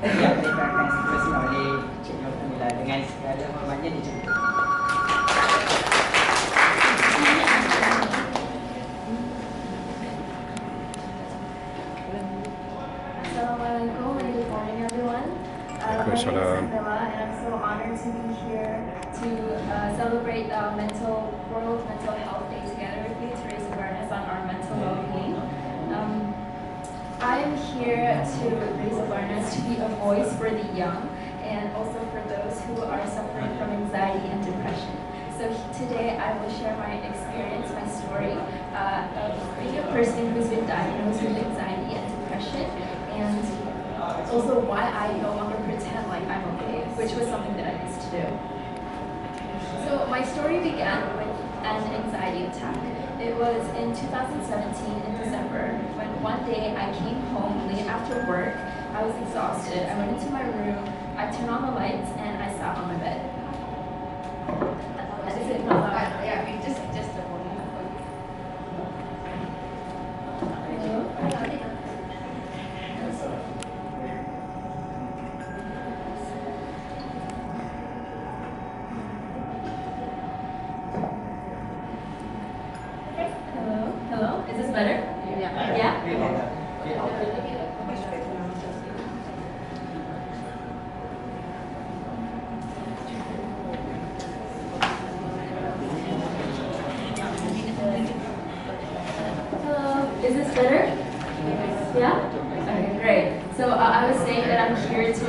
yang dibawakan situasi oleh Cikgu Kamila. Dengan segala hormatnya dijemput. Assalamualaikum and good morning, everyone. My name is Kamila, and I'm so honored to be here to celebrate World Mental Health Day together with you to raise awareness on our mental well-being. I am here to raise awareness, to be a voice for the young, and also for those who are suffering from anxiety and depression. So today I will share my experience, my story of being a person who's been diagnosed with anxiety and depression, and also why I no longer pretend like I'm okay, which was something that I used to do. So my story began with an anxiety attack. It was in 2017 in December when one day I came home late after work. I was exhausted. I went into my room, I turned on the lights, and I sat on my bed. Is it not loud? Yeah, just a moment. Hello? Is this better? Yeah? Hello? Is this better? Yeah? Okay, great. So I was saying that I'm here to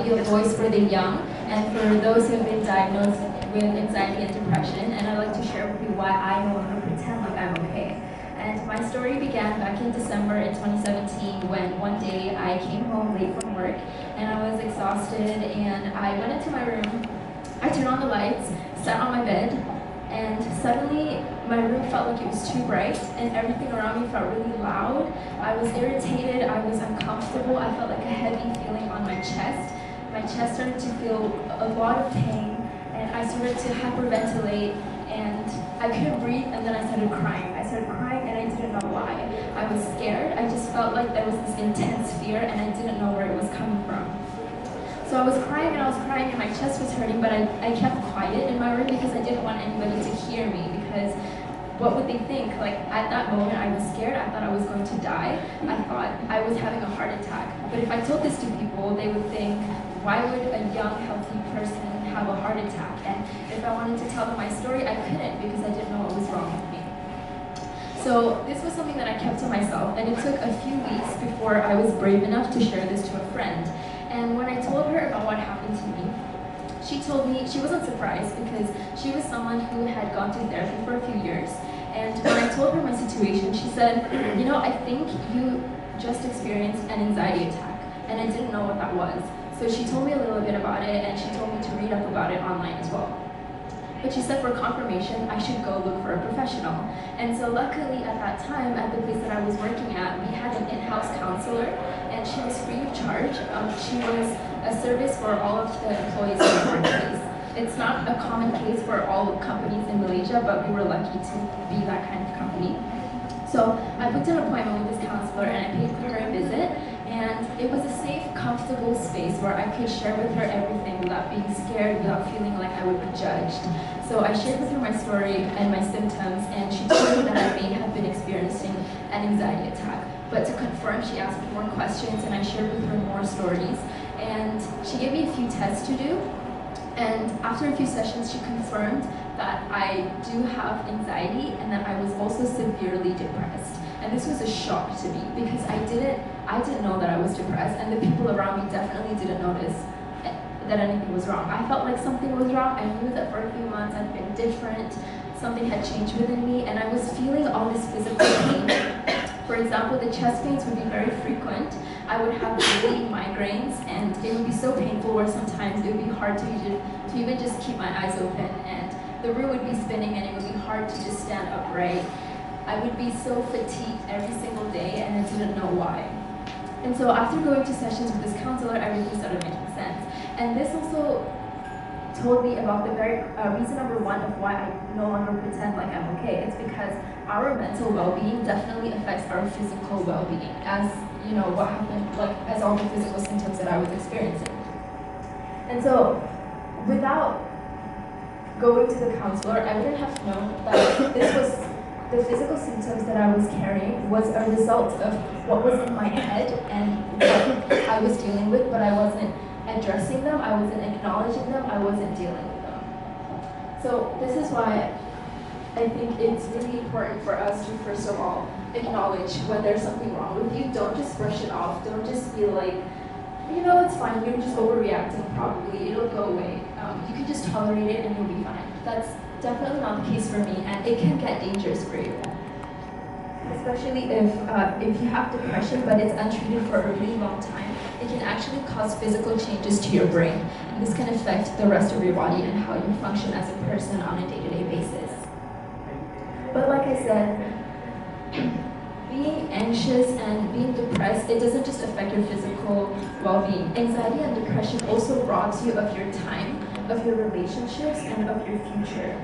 be a voice for the young and for those who have been diagnosed with anxiety and depression, and I'd like to share with you why I no longer pretend like I'm okay. And my story began back in December in 2017 when one day I came home late from work and I was exhausted, and I went into my room, I turned on the lights, sat on my bed, and suddenly my room felt like it was too bright and everything around me felt really loud. I was irritated, I was uncomfortable, I felt like a heavy feeling on my chest. My chest started to feel a lot of pain, and I started to hyperventilate, and I couldn't breathe, and then I started crying. I started crying and I didn't know why. I was scared. I just felt like there was this intense fear and I didn't know where it was coming from. So I was crying and my chest was hurting, but I kept quiet in my room because I didn't want anybody to hear me, because what would they think? Like, at that moment I was scared. I thought I was going to die. I thought I was having a heart attack. But if I told this to people, they would think, why would a young, healthy person have a heart attack? And if I wanted to tell them my story, I couldn't because I didn't know what was wrong with me. So this was something that I kept to myself, and it took a few weeks before I was brave enough to share this to a friend. And when I told her about what happened to me, she told me she wasn't surprised because she was someone who had gone to therapy for a few years. And when I told her my situation, she said, you know, I think you just experienced an anxiety attack, and I didn't know what that was. So she told me a little bit about it, and she told me to read up about it online as well. But she said for confirmation, I should go look for a professional. And so luckily at that time, at the place that I was working at, we had an in-house counselor, and she was free of charge. She was a service for all of the employees in the workplace. It's not a common case for all companies in Malaysia, but we were lucky to be that kind of company. So I booked an appointment with this counselor and I paid for her a visit, and it was a safe, comfortable space where I could share with her everything without being scared, without feeling like I would be judged. So I shared with her my story and my symptoms, and she told me that I may have been experiencing an anxiety attack. But to confirm, she asked me more questions and I shared with her more stories, and she gave me a few tests to do. And after a few sessions, she confirmed that I do have anxiety and that I was also severely depressed. And this was a shock to me because I didn't know that I was depressed, and the people around me definitely didn't notice that anything was wrong. I felt like something was wrong. I knew that for a few months I'd been different, something had changed within me, and I was feeling all this physical pain. For example, the chest pains would be very frequent. I would have daily migraines, and it would be so painful where sometimes it would be hard to even just keep my eyes open, and the room would be spinning and it would be hard to just stand upright. I would be so fatigued every single day and I didn't know why. And so after going to sessions with this counselor, everything started making sense. And this also told me about the very reason number one of why I no longer pretend like I'm okay. It's because our mental well-being definitely affects our physical well-being. As what happened, like as all the physical symptoms that I was experiencing. And so, without going to the counselor, I wouldn't have known that this was the physical symptoms that I was carrying was a result of what was in my head and what I was dealing with, but I wasn't addressing them, I wasn't acknowledging them, I wasn't dealing with them. So this is why I think it's really important for us to, first of all, acknowledge when there's something wrong with you. Don't just brush it off. Don't just feel like, it's fine, you're just overreacting probably, it'll go away. You can just tolerate it and you'll be fine. That's definitely not the case for me, and it can get dangerous for you. Especially if you have depression but it's untreated for a really long time, it can actually cause physical changes to your brain. And this can affect the rest of your body and how you function as a person on a day-to-day basis. But like I said, being anxious and being depressed, it doesn't just affect your physical well-being. Anxiety and depression also robs you of your time, of your relationships, and of your future.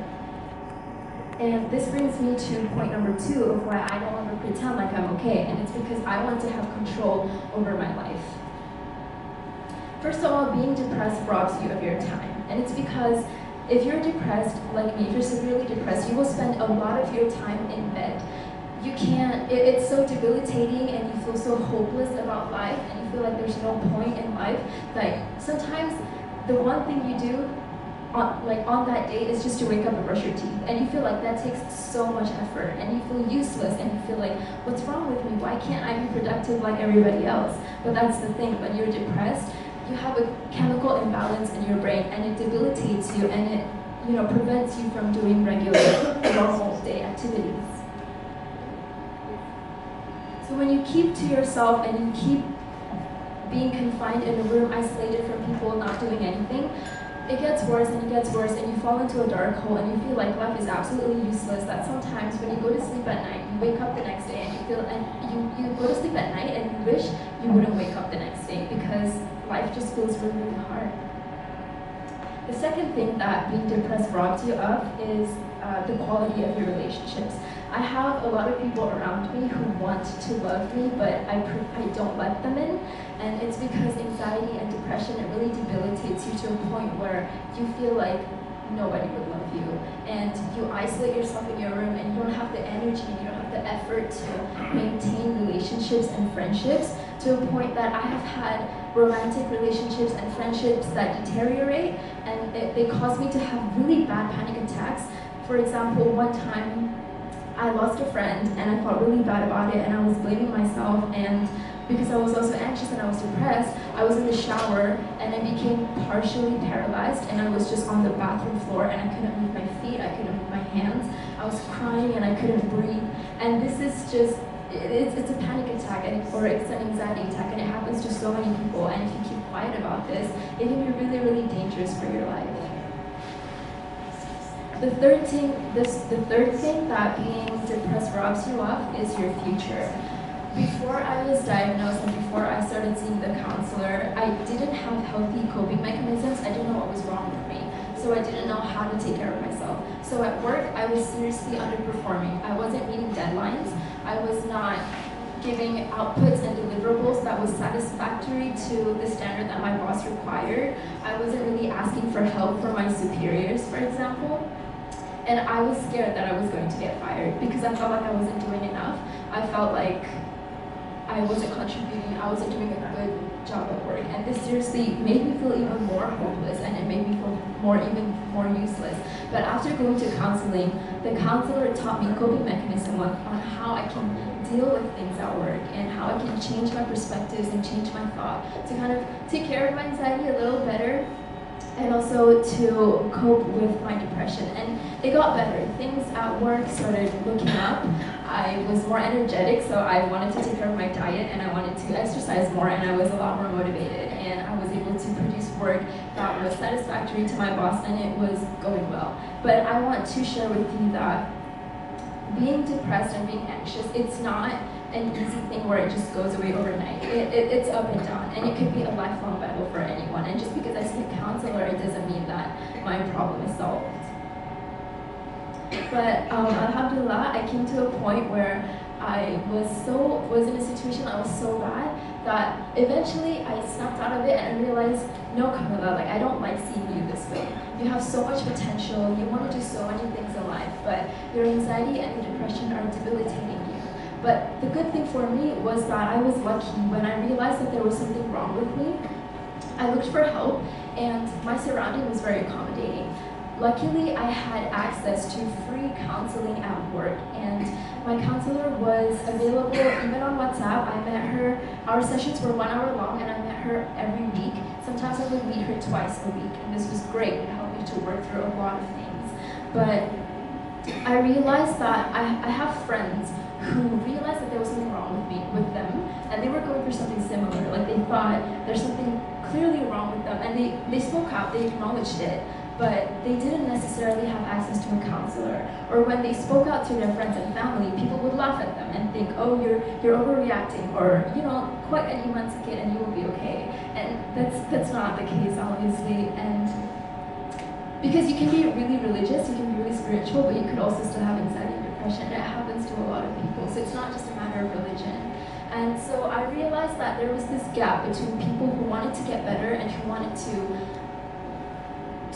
And this brings me to point number 2 of why I no longer pretend like I'm okay, and it's because I want to have control over my life. First of all, being depressed robs you of your time, and it's because if you're depressed, like me, if you're severely depressed, you will spend a lot of your time in bed. You can't, it's so debilitating and you feel so hopeless about life and you feel like there's no point in life that sometimes the one thing you do on that day is just to wake up and brush your teeth, and you feel like that takes so much effort and you feel useless and you feel like, what's wrong with me? Why can't I be productive like everybody else? But that's the thing, when you're depressed, you have a chemical imbalance in your brain and it debilitates you and it prevents you from doing regular normal day activities. So when you keep to yourself and you keep being confined in a room, isolated from people, not doing anything, it gets worse and it gets worse and you fall into a dark hole and you feel like life is absolutely useless, that sometimes when you go to sleep at night, you wake up the next day and you go to sleep at night and you wish you wouldn't wake up the next day because life just feels really, really hard. The second thing that being depressed robs you of is the quality of your relationships. I have a lot of people around me who want to love me, but I don't let them in. And it's because anxiety and depression, it really debilitates you to a point where you feel like nobody would love you. And you isolate yourself in your room and you don't have the energy and you don't have the effort to maintain relationships and friendships, to a point that I have had romantic relationships and friendships that deteriorate, and they cause me to have really bad panic attacks. For example, one time I lost a friend and I felt really bad about it and I was blaming myself, and because I was also anxious and I was depressed, I was in the shower and I became partially paralyzed and I was just on the bathroom floor and I couldn't move my feet, I couldn't move my hands, I was crying and I couldn't breathe. And this is just, it's a panic attack or it's an anxiety attack, and it happens to so many people, and if you keep quiet about this, it can be really, really dangerous for your life. The third thing that being depressed robs you of is your future. Before I was diagnosed and before I started seeing the counselor, I didn't have healthy coping mechanisms. I didn't know what was wrong with me, so I didn't know how to take care of myself. So at work, I was seriously underperforming. I wasn't meeting deadlines. I was not giving outputs and deliverables that was satisfactory to the standard that my boss required. I wasn't really asking for help from my superiors, for example. And I was scared that I was going to get fired because I felt like I wasn't doing enough. I felt like I wasn't contributing, I wasn't doing a good job at work. And this seriously made me feel even more hopeless, and it made me feel even more useless. But after going to counseling, the counselor taught me coping mechanism on how I can deal with things at work and how I can change my perspectives and change my thought to kind of take care of my anxiety a little better, and also to cope with my depression. And it got better. Things at work started looking up. I was more energetic, so I wanted to take care of my diet and I wanted to exercise more, and I was a lot more motivated, and I was able to produce work that was satisfactory to my boss, and it was going well. But I want to share with you that being depressed and being anxious, it's not an easy thing where it just goes away overnight. It's up and down, and it could be a lifelong battle for anyone. And just because I see a counselor, it doesn't mean that my problem is solved. But alhamdulillah, I came to a point where I was in a situation that was so bad that eventually I snapped out of it and realized, no, Kamila, like I don't like seeing you this way. You have so much potential, you want to do so many things in life, but your anxiety and your depression are debilitating you. But the good thing for me was that I was lucky. When I realized that there was something wrong with me, I looked for help, and my surrounding was very accommodating. Luckily, I had access to free counseling at work, and my counselor was available even on WhatsApp. I met her, our sessions were 1 hour long, and I met her every week. Sometimes I would meet her twice a week, and this was great. It helped me to work through a lot of things. But I realized that I have friends who realized that there was something wrong with them, and they were going through something similar. Like they thought there's something clearly wrong with them, and they spoke out, they acknowledged it, but they didn't necessarily have access to a counselor. Or when they spoke out to their friends and family, people would laugh at them and think, oh, you're overreacting, or quite a kid and you will be okay. And that's not the case, obviously. And because you can be really religious, you can be really spiritual, but you could also still have anxiety and depression. It happens to a lot of people, so it's not just a matter of religion. And so I realized that there was this gap between people who wanted to get better and who wanted to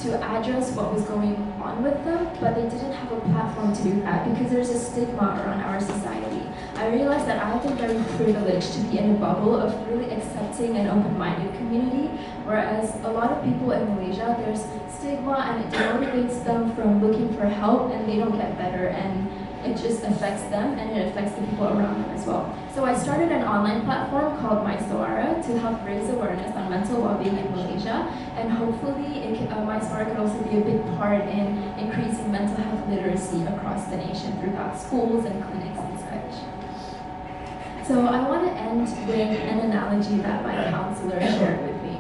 address what was going on with them, but they didn't have a platform to do that because there's a stigma around our society. I realized that I have been very privileged to be in a bubble of really accepting and open-minded community, whereas a lot of people in Malaysia, there's stigma and it demotivates them from looking for help, and they don't get better, and it just affects them and it affects the people around them as well. So I started an online platform called My Suara to help raise awareness on mental well-being in Malaysia, and hopefully My Suara could also be a big part in increasing mental health literacy across the nation throughout schools and clinics and such. So I want to end with an analogy that my counselor shared with me.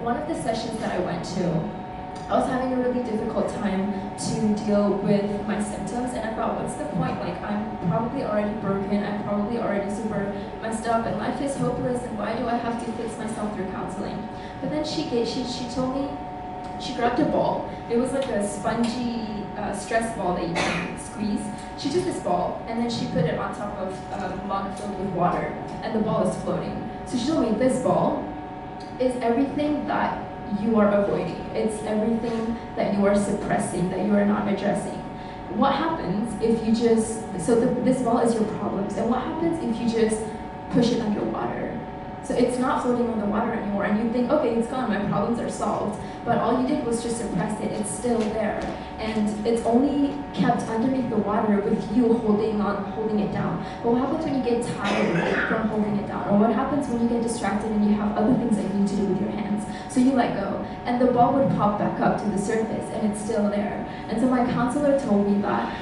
One of the sessions that I went to, I was having a really difficult time to deal with my symptoms, and I thought, what's the point? Like, I'm probably already broken, I'm probably already super messed up, and life is hopeless, and why do I have to fix myself through counseling? But then she told me, she grabbed a ball. It was like a spongy stress ball that you can squeeze. She took this ball, and then she put it on top of a mug filled with water, and the ball is floating. So she told me, this ball is everything that you are avoiding. It's everything that you are suppressing, that you are not addressing. What happens if you just, this ball is your problems, and what happens if you just push it underwater? So it's not floating on the water anymore, and you think, okay, it's gone, my problems are solved, but all you did was just suppress it. It's still there, and it's only kept underneath the water with you holding it down. But what happens when you get tired from holding it down? Or what happens when you get distracted and you have other things that you need to do with your hands? So you let go, and the ball would pop back up to the surface, and it's still there. And so my counselor told me that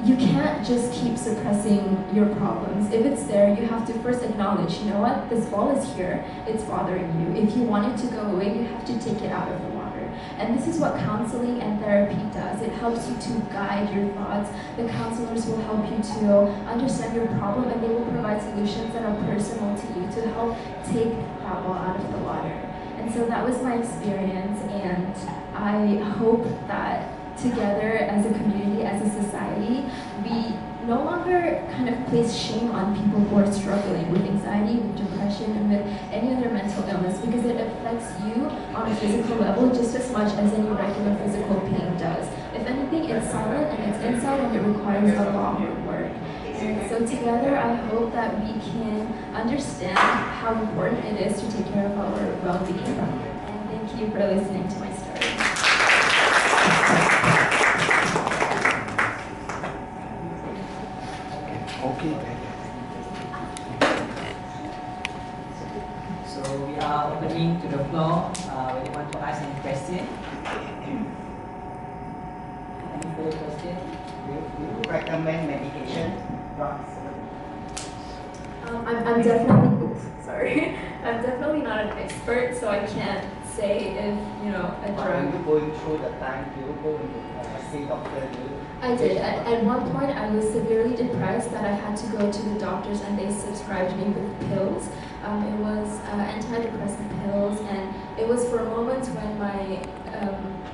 you can't just keep suppressing your problems. If it's there, you have to first acknowledge, you know what, this ball is here, it's bothering you. If you want it to go away, you have to take it out of the water. And this is what counseling and therapy does. It helps you to guide your thoughts. The counselors will help you to understand your problem, and they will provide solutions that are personal to you to help take that ball out of the water. And so that was my experience, and I hope that together as a community, as a society, we no longer kind of place shame on people who are struggling with anxiety, with depression, and with any other mental illness, because it affects you on a physical level just as much as any regular physical pain does. If anything, it's silent and it's inside, and it requires a lot more work. And so together, I hope that we can understand how important it is to take care of our well-being. And thank you for listening to my story. Okay. So we are opening to the floor. When you want to ask any question. Any further question? Do you recommend medication, drugs? I'm definitely, sorry, I'm definitely not an expert, so I can't say if, a Are you drug. going through the time? Do you go and see doctor? I did. At one point, I was severely depressed that I had to go to the doctors, and they subscribed me with pills. It was antidepressant pills, and it was for moments when my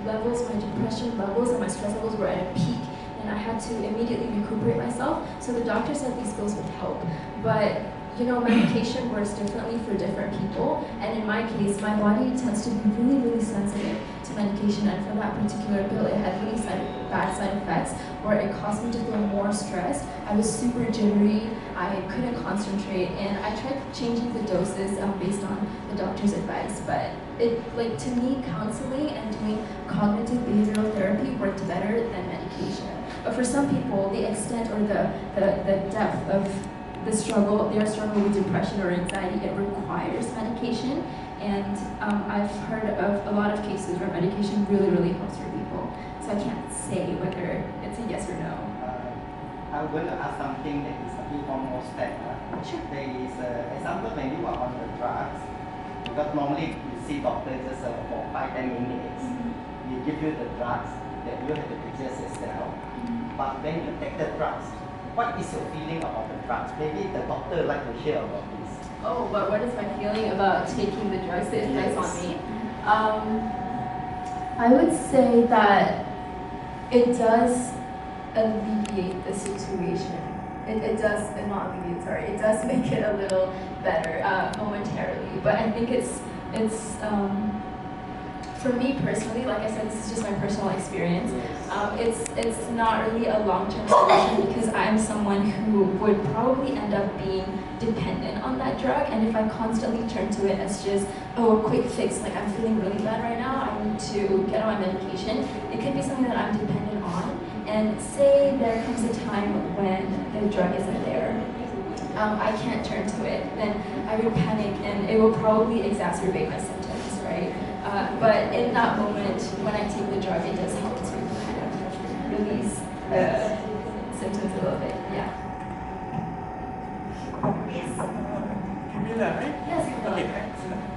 my depression levels and my stress levels were at a peak, and and I had to immediately recuperate myself. So the doctor said these pills would help, but you know, medication works differently for different people, and in my case, my body tends to be really, really sensitive to medication, and for that particular pill, it had really bad side effects, where it caused me to feel more stressed. I was super jittery, I couldn't concentrate, and I tried changing the doses based on the doctor's advice, but like to me, counseling and doing cognitive behavioral therapy worked better than medication. But for some people, the extent or the depth of their struggle with depression or anxiety, it requires medication. And I've heard of a lot of cases where medication really, really helps for people. So I can't say whether it's a yes or no. I'm going to ask something that is a bit more step. Sure. There is an example when you are on the drugs, because normally you see doctors just for 5-10 minutes. He give you the drugs that you have to digest yourself. But when you take the drugs, what is your feeling about the drugs? Maybe the doctor like to share about this. Oh, but what is my feeling about taking the drugs that advice on me? I would say that it does alleviate the situation. It does, not alleviate, sorry, it does make it a little better momentarily. But I think it's for me personally, like I said, this is just my personal experience. It's not really a long-term solution because I'm someone who would probably end up being dependent on that drug, and if I constantly turn to it as just, oh, a quick fix, like I'm feeling really bad right now, I need to get on my medication, it could be something that I'm dependent on, and say there comes a time when the drug isn't there, I can't turn to it, then I would panic and it will probably exacerbate my symptoms, right? But in that moment, when I take the drug, it does help to kind of release symptoms a little bit, yeah. Kamila, right? Yes, Kamila. Okay.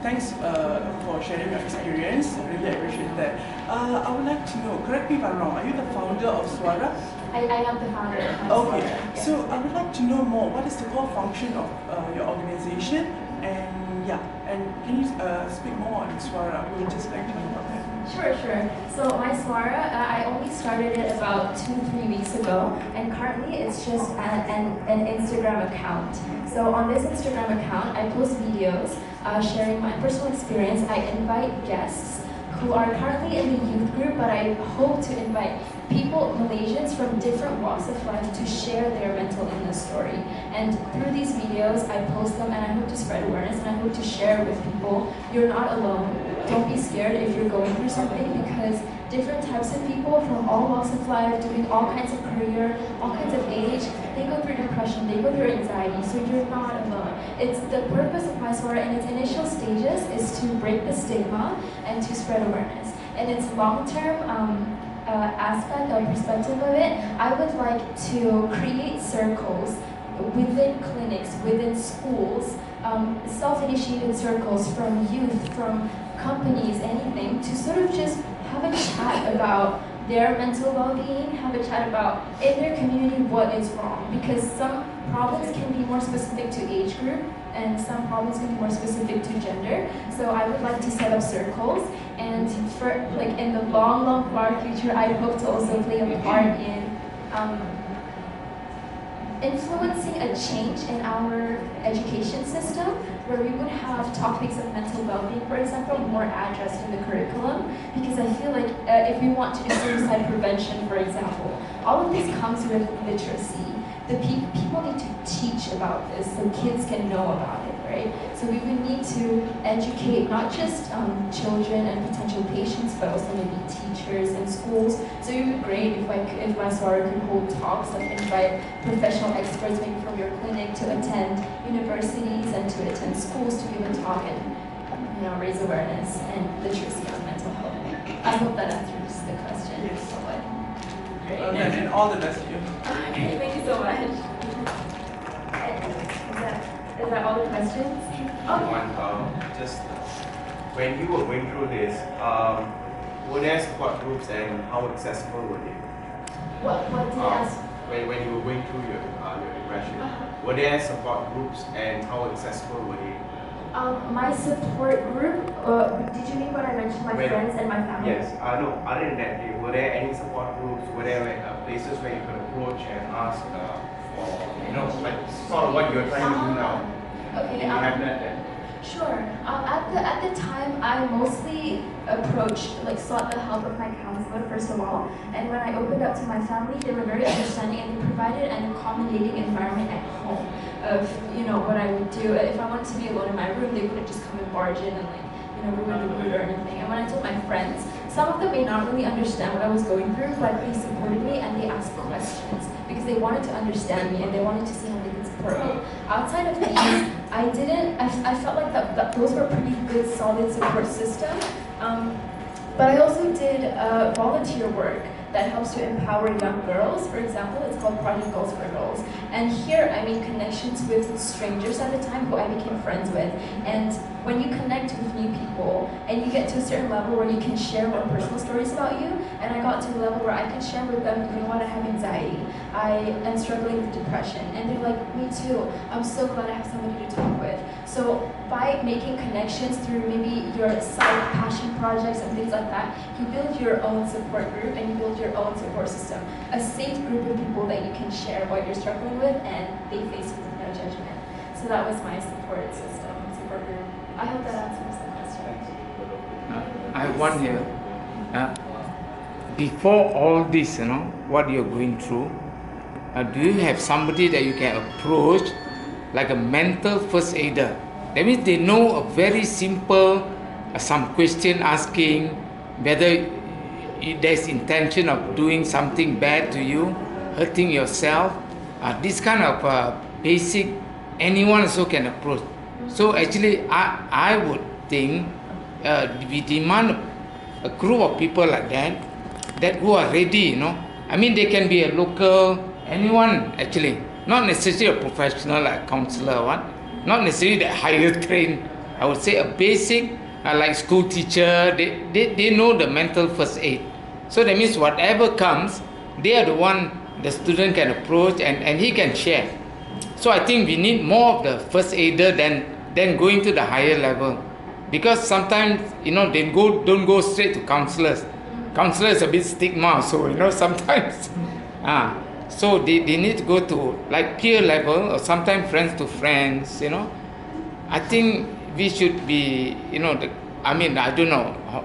Thanks for sharing your experience. Really appreciate that. I would like to know, correct me if I'm wrong, are you the founder of Swara? I am the founder of my Okay. Swara, yes. So I would like to know more. What is the core function of your organization? And and can you speak more on Swara? We would just like to know about that. Sure. So my Swara, I only started it about 2-3 weeks ago, and currently it's just an Instagram account. So on this Instagram account, I post videos sharing my personal experience. I invite guests who are currently in the youth group, but I hope to invite people, Malaysians from different walks of life to share their mental illness story. And through these videos, I post them and I hope to spread awareness and I hope to share with people, you're not alone. Don't be scared if you're going through something, because different types of people from all walks of life, doing all kinds of career, all kinds of age, they go through depression, they go through anxiety, so you're not alone. It's the purpose of my Swara in its initial stages is to break the stigma and to spread awareness. And its long-term aspect or perspective of it, I would like to create circles within clinics, within schools, self-initiated circles from youth, from companies, anything, to sort of just have a chat about their mental well-being, have a chat about in their community what is wrong, because some problems can be more specific to age group and some problems can be more specific to gender. So I would like to set up circles, and for like in the long far future, I hope to also play a part in influencing a change in our education system, where we would have topics of mental well-being, for example, more addressed in the curriculum, because I feel like if we want to do suicide prevention, for example, all of this comes with literacy. The people need to teach about this so kids can know about it, right? So we would need to educate not just children and potential patients, but also maybe teachers and schools. So it would be great if my Swara could hold talks, like invite professional experts maybe from your clinic to attend universities and to attend schools to give a talk and raise awareness and literacy on mental health. I hope that answers the question. Yes. Somewhat. Great. And all the best to you. Okay, thank you so much. Is that all the questions? Just when you were going through this, were there support groups and how accessible were they? What did you ask? When you were going through your depression, were there support groups and how accessible were they? My support group, did you mean when I mentioned my friends and my family? Yes, no, other than that, were there any support groups, were there places where you could approach and ask for, like sort of what you're trying to do now? Okay, Did you have that then? Sure. At the time, I mostly sought the help of my counselor first of all. And when I opened up to my family, they were very understanding and they provided an accommodating environment at home of what I would do. If I wanted to be alone in my room, they wouldn't just come and barge in and ruin the mood or anything. And when I told my friends, some of them may not really understand what I was going through, but they supported me and they asked questions because they wanted to understand me and they wanted to see how they could support me. Outside of these, I felt like that those were pretty good, solid support system. But I also did volunteer work that helps to empower young girls. For example, it's called Project Girls for Girls. And here I made connections with strangers at the time who I became friends with. And when you connect with new people and you get to a certain level where you can share more personal stories about you, and I got to a level where I could share with them, you know what, I have anxiety, I am struggling with depression. And they're like, me too, I'm so glad I have somebody to talk with. So by making connections through maybe your side passion projects and things like that, you build your own support group and you build your own support system. A safe group of people that you can share what you're struggling with and they face you with no judgment. So that was my support system, support group. I hope that answers the question. I have one here. Before all this, what you're going through, do you have somebody that you can approach, like a mental first aider? That means they know a very simple, some question asking, whether there's intention of doing something bad to you, hurting yourself. This kind of basic, anyone also can approach. So actually, I would think we demand a group of people like that who are ready, I mean, they can be a local, anyone actually, not necessarily a professional like counselor or what, not necessarily that higher trained. I would say a basic, like school teacher, they know the mental first aid. So that means whatever comes, they are the one the student can approach and he can share. So I think we need more of the first aider than going to the higher level. Because sometimes, they don't go straight to counselors. Counselor is a bit stigma, so, sometimes. So they need to go to like peer level or sometimes friends to friends, I think we should be, I don't know